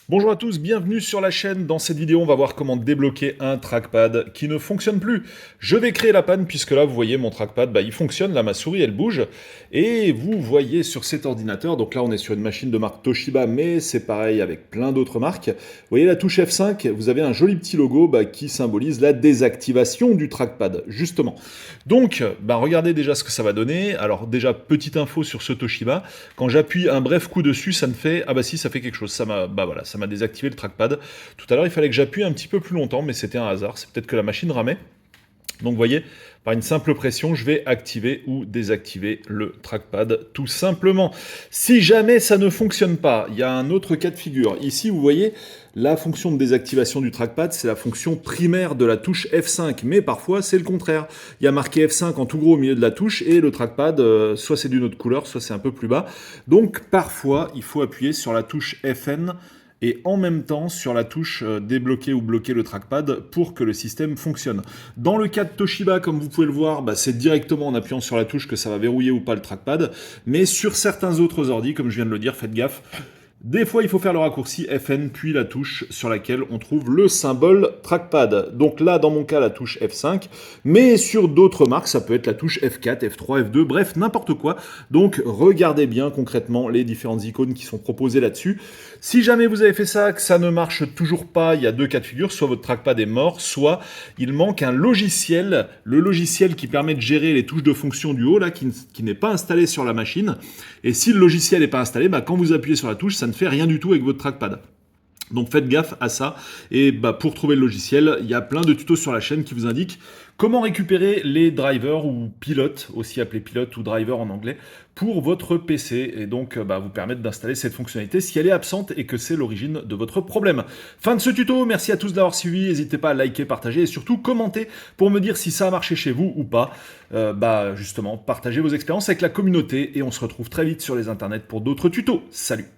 Bonjour à tous, bienvenue sur la chaîne. Dans cette vidéo, on va voir comment débloquer un trackpad qui ne fonctionne plus. Je vais créer la panne puisque là, vous voyez, mon trackpad, il fonctionne. Là, ma souris, elle bouge. Et vous voyez sur cet ordinateur, donc là, on est sur une machine de marque Toshiba, mais c'est pareil avec plein d'autres marques. Vous voyez la touche F5, vous avez un joli petit logo qui symbolise la désactivation du trackpad, justement. Donc, regardez déjà ce que ça va donner. Alors déjà, petite info sur ce Toshiba. Quand j'appuie un bref coup dessus, ça ne fait... Ah bah si, ça fait quelque chose. Ça m'a désactivé le trackpad. Tout à l'heure, il fallait que j'appuie un petit peu plus longtemps, mais c'était un hasard. C'est peut-être que la machine ramait. Donc vous voyez, par une simple pression, je vais activer ou désactiver le trackpad, tout simplement. Si jamais ça ne fonctionne pas, il y a un autre cas de figure. Ici, vous voyez, la fonction de désactivation du trackpad, c'est la fonction primaire de la touche F5. Mais parfois, c'est le contraire. Il y a marqué F5 en tout gros au milieu de la touche, et le trackpad, soit c'est d'une autre couleur, soit c'est un peu plus bas. Donc parfois, il faut appuyer sur la touche FN, et en même temps sur la touche débloquer ou bloquer le trackpad pour que le système fonctionne. Dans le cas de Toshiba, comme vous pouvez le voir, c'est directement en appuyant sur la touche que ça va verrouiller ou pas le trackpad, mais sur certains autres ordi, comme je viens de le dire, faites gaffe. Des fois, il faut faire le raccourci FN, puis la touche sur laquelle on trouve le symbole trackpad. Donc là, dans mon cas, la touche F5, mais sur d'autres marques, ça peut être la touche F4, F3, F2, bref, n'importe quoi. Donc regardez bien concrètement les différentes icônes qui sont proposées là-dessus. Si jamais vous avez fait ça, que ça ne marche toujours pas, il y a deux cas de figure, soit votre trackpad est mort, soit il manque un logiciel, le logiciel qui permet de gérer les touches de fonction du haut, là, qui n'est pas installé sur la machine. Et si le logiciel n'est pas installé, quand vous appuyez sur la touche, ça ne fait rien du tout avec votre trackpad. Donc faites gaffe à ça. Et pour trouver le logiciel, il y a plein de tutos sur la chaîne qui vous indiquent comment récupérer les drivers ou pilotes, aussi appelés pilotes ou drivers en anglais, pour votre PC. Et donc vous permettre d'installer cette fonctionnalité si elle est absente et que c'est l'origine de votre problème. Fin de ce tuto, merci à tous d'avoir suivi. N'hésitez pas à liker, partager et surtout commenter pour me dire si ça a marché chez vous ou pas. Justement, partagez vos expériences avec la communauté et on se retrouve très vite sur les internets pour d'autres tutos. Salut!